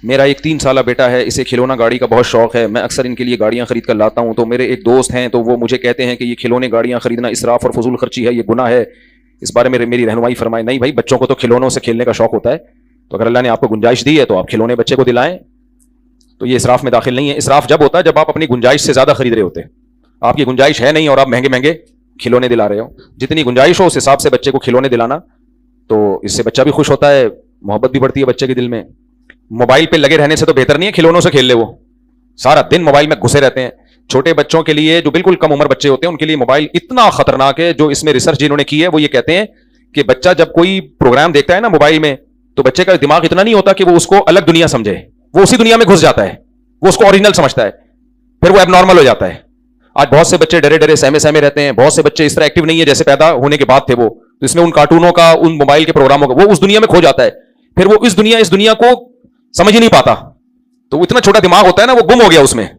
मेरा एक 3 साल बेटा है, इसे खिलौना गाड़ी का बहुत शौक है। मैं अक्सर इनके लिए गाड़ियां खरीद कर लाता हूं, तो मेरे एक दोस्त हैं तो वो मुझे कहते हैं कि ये खिलौने गाड़ियां खरीदना इसराफ और फजूल खर्ची है, ये गुनाह है। इस बारे में मेरी रहनुमाई फरमाए। नहीं भाई, बच्चों को तो खिलौनों से खेलने का शौक होता है, तो अगर अल्लाह ने आपको गुंजाइश दी है तो आप खिलौने बच्चे को दिलाएं, तो ये इसराफ में दाखिल नहीं है। इसराफ जब होता है जब आप अपनी गुंजाइश से ज्यादा खरीद रहे होते हैं। आपकी गुंजाइश है नहीं और आप महंगे महंगे खिलौने दिला रहे हो। जितनी गुंजाइश हो उस हिसाब से बच्चे को खिलौने दिलाना, तो इससे बच्चा भी खुश होता है, मोहब्बत भी बढ़ती है बच्चे के दिल में। मोबाइल पे लगे रहने से तो बेहतर नहीं है खिलौनों से खेल ले। वो सारा दिन मोबाइल में घुसे रहते हैं। छोटे बच्चों के लिए, जो बिल्कुल कम उम्र बच्चे होते हैं, उनके लिए मोबाइल इतना खतरनाक है। जो इसमें रिसर्च जिन्होंने की है वो ये कहते हैं कि बच्चा जब कोई प्रोग्राम देखता है ना मोबाइल में, तो बच्चे का दिमाग इतना नहीं होता कि वो उसको अलग दुनिया समझे। वो उसी दुनिया में घुस जाता है, वो उसको ओरिजिनल समझता है, फिर वो एबनॉर्मल हो जाता है। आज बहुत से बच्चे डरे डरे सहमे सहमे रहते हैं। बहुत से बच्चे इस तरह एक्टिव नहीं है जैसे पैदा होने के बाद थे वो। तो इसमें उन कार्टूनों का, उन मोबाइल के प्रोग्रामों का, वो उस दुनिया में खो जाता है। फिर वो इस दुनिया को समझ ही नहीं पाता। तो वो इतना छोटा दिमाग होता है ना, वो गुम हो गया उसमें।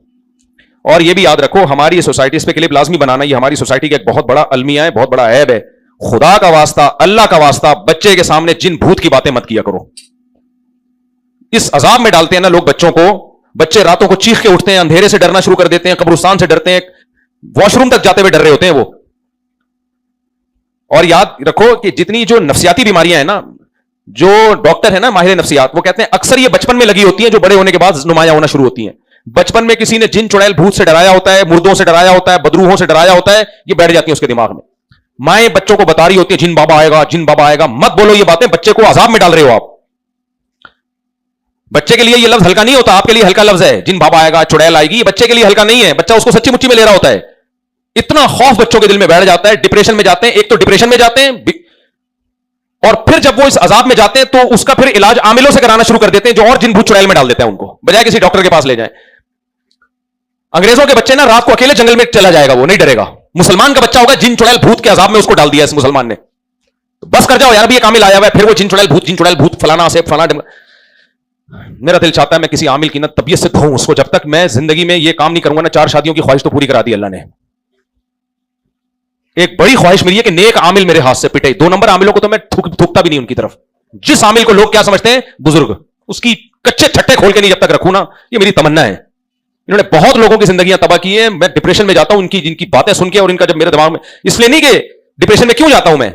और ये भी याद रखो, हमारी सोसाइटी, इस पे क्लिप लाजमी बनाना, ये हमारी सोसाइटी का एक बहुत बड़ा अलमिया है, बहुत बड़ा ऐब है। खुदा का वास्ता, अल्लाह का वास्ता, बच्चे के सामने जिन भूत की बातें मत किया करो। इस अजाब में डालते हैं ना लोग बच्चों को। बच्चे रातों को चीख के उठते हैं, अंधेरे से डरना शुरू कर देते हैं, कब्रिस्तान से डरते हैं, वॉशरूम तक जाते हुए डर रहे होते हैं वो। और याद रखो कि जितनी जो नफ्सियाती बीमारियां हैं ना, जो डॉक्टर है ना माहिर नफ्सियात, वो कहते हैं अक्सर ये बचपन में लगी होती हैं, जो बड़े होने के बाद नुमाया होना शुरू होती हैं। बचपन में किसी ने जिन चुड़ैल भूत से डराया होता है, मुर्दों से डराया होता है, बदरूहों से डराया होता है, ये बैठ जाती है उसके दिमाग में। माएं बच्चों को बता रही होती है जिन बाबा आएगा, जिन बाबा आएगा। मत बोलो ये बातें, बच्चे को अजाब में डाल रहे हो आप। बच्चे के लिए ये लफ्ज हल्का नहीं होता, आपके लिए हल्का लफ्ज है। जिन बाबा आएगा, चुड़ैल आएगी, ये बच्चे के लिए हल्का नहीं है। बच्चा उसको सच्ची मुच्ची में ले रहा होता है। इतना खौफ बच्चों के दिल में बैठ जाता है, डिप्रेशन में जाते हैं। एक तो डिप्रेशन में जाते हैं, और फिर जब वो इस अजाब में जाते हैं तो उसका फिर इलाज आमिलों से कराना शुरू कर देते हैं, जो और जिन भूत चुड़ैल में डाल देते हैं उनको, बजाय किसी डॉक्टर के पास ले जाए। अंग्रेजों के बच्चे ना रात को अकेले जंगल में चला जाएगा, वो नहीं डरेगा। मुसलमान का बच्चा होगा, जिन चुड़ैल भूत के अजाब में उसको डाल दिया इस मुसलमान ने, तो बस कर जाओ यार, भी एक आमिल आया हुआ है, फिर वो जिन चुड़ैल भूत फलाना से फलाना। मेरा दिल चाहता है मैं किसी आमिल की ना तबीयत से धोऊं उसको। जब तक मैं जिंदगी में ये काम नहीं करूंगा ना, 4 शादियों की ख्वाहिश तो पूरी करा दी अल्लाह ने। एक बड़ी ख्वाहिश मेरी है कि नेक आमिल मेरे हाथ से पिटे। 2 नंबर आमिलों को तो मैं थूकता भी नहीं उनकी तरफ। जिस आमिल को लोग क्या समझते हैं, बुजुर्ग, उसकी कच्चे छट्टे खोल के नहीं जब तक रखूं ना, ये मेरी तमन्ना है। इन्होंने बहुत लोगों की जिंदगियां तबाह की है। मैं डिप्रेशन में जाता हूं इनकी जिनकी बातें सुन के, और इनका जब मेरे दिमाग में, इसलिए नहीं कि डिप्रेशन में क्यों जाता हूं मैं,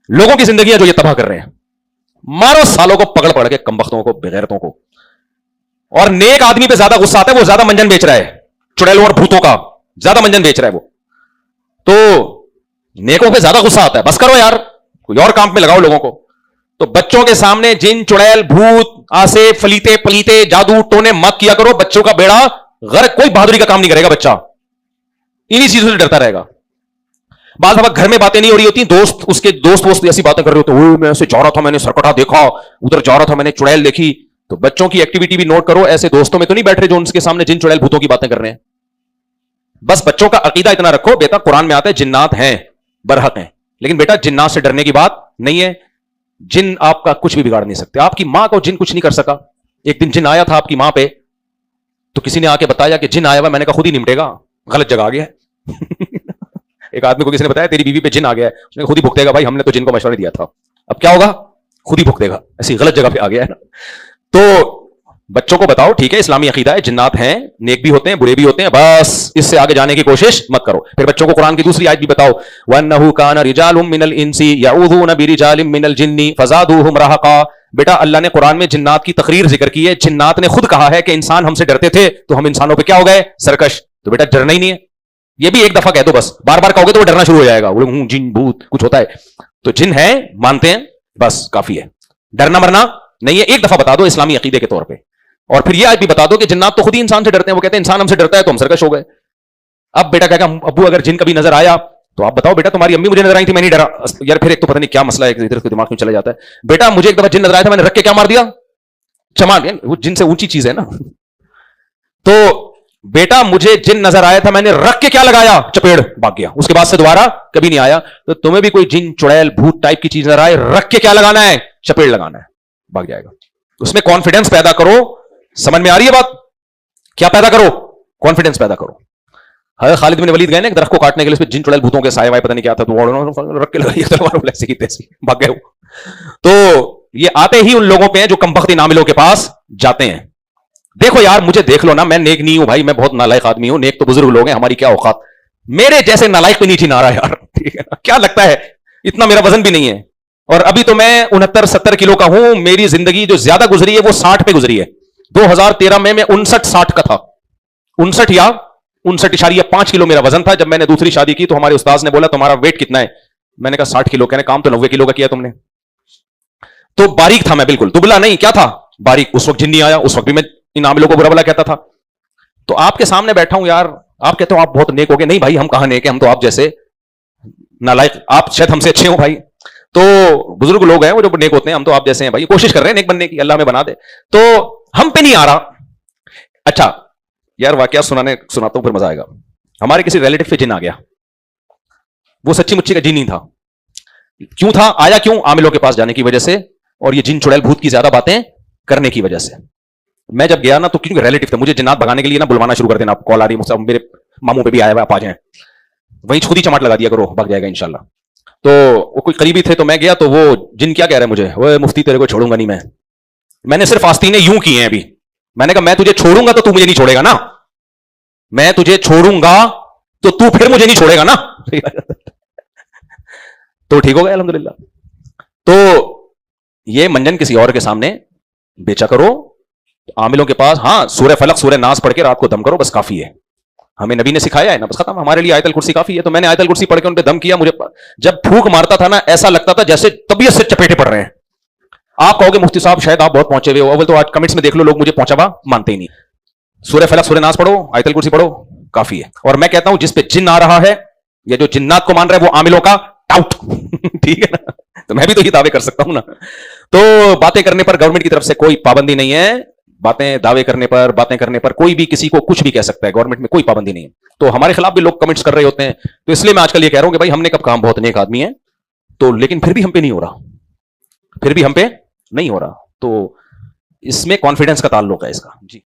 लोगों की जिंदगियां जो ये तबाह कर रहे हैं। मारो सालों को पकड़ पकड़ के, कमबख्तों को, बेगैरतों को। और नेक आदमी पे ज्यादा गुस्सा आता है, वो ज्यादा मंजन बेच रहा है, चुड़ैलों और भूतों का ज्यादा मंजन बेच रहा है वो। तो नेकों पे ज्यादा गुस्सा आता है। बस करो यार, कोई और काम में लगाओ लोगों को। तो बच्चों के सामने जिन चुड़ैल भूत आसे फलीते पलीते जादू टोने मत किया करो। बच्चों का बेड़ा गर्क, कोई बहादुरी का काम नहीं करेगा बच्चा, इन्हीं चीजों से डरता रहेगा। बाल दफा घर में बातें नहीं हो रही होती, उसके दोस्त ऐसी बातें कर रहे होते, ओए मैं ऐसे जा रहा था, मैंने सरकटा देखा, उधर जा रहा था, मैंने चुड़ैल देखी। तो बच्चों की एक्टिविटी भी नोट करो। ऐसे दोस्तों में तो नहीं बैठ रहे जो उनके सामने जिन चुड़ैल भूतों की बातें कर रहे हैं। बस बच्चों का अकीदा इतना रखो, बेटा कुरान में आता है जिन्नात हैं, बरहक हैं, लेकिन बेटा जिन्नात से डरने की बात नहीं है। जिन आपका कुछ भी बिगाड़ नहीं सकते। आपकी मां को जिन कुछ नहीं कर सका। एक दिन जिन आया था आपकी मां पे, तो किसी ने आके बताया कि जिन आया हुआ, मैंने कहा खुद ही निपटेगा, गलत जगह आ गया एक आदमी को किसी ने बताया तेरी बीवी पे जिन आ गया है, उसने खुद ही भुगतेगा। भाई हमने तो जिन को मशवरा दिया था, अब क्या होगा, खुद ही भुगतेगा। ऐसी गलत जगह पे आ गया है ना। तो बच्चों को बताओ ठीक है, इस्लामी अकीदा है, जिन्नात हैं, नेक भी होते हैं, बुरे भी होते हैं, बस इससे आगे जाने की कोशिश मत करो। फिर बच्चों को कुरान की दूसरी आयत भी बताओ, वन्नहु काना रिजालुम मिनल इंसी यऊज़ूना बिरिजालिम मिनल जिन्नी फज़ादूहुम रहक़ा। बेटा अल्लाह ने कुरान में जिन्नात की तकरीर जिक्र की है। जिन्नात ने खुद कहा है कि इंसान हमसे डरते थे, तो हम इंसानों पे क्या हो गए, सरकश। तो बेटा डरना ही नहीं है। ये भी एक दफा कह दो, बस बार बार कहोगे तो वो डरना शुरू हो जाएगा। बोले जिन भूत कुछ होता है, तो जिन है मानते हैं, बस काफी है, डरना मरना नहीं है। एक दफा बता दो इस्लामी अकीदे के तौर पर। और फिर यह भी बता दो कि जिन्नात तो खुद ही इंसान से डरते हैं। वो कहते हैं इंसान हमसे डरता है तो हम सरकश हो गए। अब बेटा कहेगा अब्बू अगर जिन कभी नजर आया तो आप बताओ बेटा तुम्हारी अम्मी मुझे नजर आई थी, मैं नहीं डरा। यार फिर एक तो पता नहीं क्या मसला है, इधर के दिमाग में चला जाता है। बेटा मुझे एक दफा जिन नजर आया था, मैंने रख के क्या मार दिया, चमा। वो जिन से ऊंची चीज है ना। तो बेटा मुझे जिन नजर आया था, मैंने रख के क्या लगाया, चपेड़, भाग गया। उसके बाद से दोबारा कभी नहीं आया। तो तुम्हें भी कोई जिन चुड़ैल भूत टाइप की चीज नजर आए, रख के क्या लगाना है, चपेड़ लगाना है, भाग जाएगा। उसमें कॉन्फिडेंस पैदा करो। समझ में आ रही है बात, क्या पैदा करो, कॉन्फिडेंस पैदा करो। हज़रत खालिद बिन वलीद गए ना एक दरख्त को काटने के लिए, जिन चुड़ैल भूतों के साए वाए पता नहीं क्या था, तो रख के लगाई तलवार, ऐसे की तैसी भाग गए। तो ये आते ही उन लोगों पे हैं जो कमबख्ती नामिलों के पास जाते हैं। देखो यार, मुझे देख लो ना, मैं नेक नहीं हूं भाई, मैं बहुत नालायक आदमी हूं, नेक तो बुजुर्ग लोग हैं, हमारी क्या औकात। मेरे जैसे नालायक पे नहीं चिन्ह रहा यार, ठीक है ना? क्या लगता है, इतना मेरा वजन भी नहीं है। और अभी तो मैं 69-70 किलो का हूं। मेरी जिंदगी जो ज्यादा गुजरी है वो 60 पे गुजरी है। 2013 में मैं 59-60 का था, 59 या 59.5 किलो मेरा वजन था। जब मैंने दूसरी शादी की तो हमारे उस्ताद ने बोला तुम्हारा वेट कितना है, मैंने कहा 60 किलो। कहने काम तो 90 किलो का किया तुमने। तो बारीक था मैं, बिल्कुल दुबला नहीं, क्या था, बारीक। उस वक्त जिन्नी आया, उस वक्त भी मैं इन आमिलों को बुरा भला कहता था। तो आपके सामने बैठा हूं यार, आप कहते हो आप बहुत नेक हो गए। नहीं भाई, हम कहां नेक है, हम तो आप जैसे नालायक, आप शायद हमसे अच्छे हो भाई। तो बुजुर्ग लोग हैं वो जो नेक होते हैं, हम तो आप जैसे हैं भाई, कोशिश कर रहे हैं नेक बनने की, अल्लाह में बना दे। तो हम पे नहीं आ रहा। अच्छा यार, वाकया सुनाता हूं, फिर मजा आएगा। हमारे किसी रिलेटिव पे जिन आ गया। वो सच्ची मुच्ची का जिन नहीं था। क्यों था, आया क्यों, आमिलों के पास जाने की वजह से, और ये जिन चुड़ैल भूत की ज्यादा बातें करने की वजह से। मैं जब गया ना, तो क्योंकि रिलेटिव थे, मुझे जिन्नात भगाने के लिए ना बुलवाना शुरू कर देना, कॉल आ रही मुझसे, मेरे मामू पे भी आया हुआ, आप आ जाएं, वहीं खुद ही चमाट लगा दिया करो, भाग जाएगा इंशाल्लाह। तो वो कोई करीबी थे, तो मैं गया, तो वो जिन क्या कह रहे हैं मुझे, वो मुफ्ती तेरे को छोड़ूंगा नहीं मैं। मैंने सिर्फ आस्तीने यूं किए हैं अभी। मैंने कहा मैं तुझे छोड़ूंगा तो तू मुझे नहीं छोड़ेगा ना, मैं तुझे छोड़ूंगा तो तू फिर मुझे नहीं छोड़ेगा ना। तो ठीक हो गया अल्हम्दुलिल्लाह। तो ये मंजन किसी और के सामने बेचा करो, आमिलों के पास। हाँ, सूरह फलक सूरह नास पढ़ के रात को दम करो, बस काफी है। हमें नबी ने सिखाया है ना, बस खत्म। हमारे लिए आयतल कुर्सी काफी है। तो मैंने आयतल कुर्सी पढ़ के उन पे दम किया। मुझे जब फूंक मारता था ना, ऐसा लगता था जैसे तबीयत से चपेटे पड़ रहे हैं। आप कहोगे मुफ्ती साहब शायद आप बहुत पहुंचे हुए हो, अव्वल तो आज कमेंट्स में देख लो, लोग मुझे पहुंचा हुआ मानते ही नहीं। सूरह फलक सूरह नास पढ़ो, आयतल कुर्सी पढ़ो, काफी है। और मैं कहता हूं जिस पे जिन आ रहा है, या जो जिन्नात को मान रहा है, वो आमिलों का टाउट। ठीक है ना? तो मैं भी तो ये दावे कर सकता हूं ना। तो बातें करने पर गवर्नमेंट की तरफ से कोई पाबंदी नहीं है। बातें दावे करने पर, बातें करने पर कोई भी किसी को कुछ भी कह सकता है, गवर्नमेंट में कोई पाबंदी नहीं है। तो हमारे खिलाफ भी लोग कमेंट्स कर रहे होते हैं। तो इसलिए मैं आजकल ये कह रहा हूं कि भाई हमने कब कहा हम बहुत नेक आदमी है, तो लेकिन फिर भी हम पे नहीं हो रहा, फिर भी हम पे नहीं हो रहा। तो इसमें कॉन्फिडेंस का ताल्लुक है इसका जी।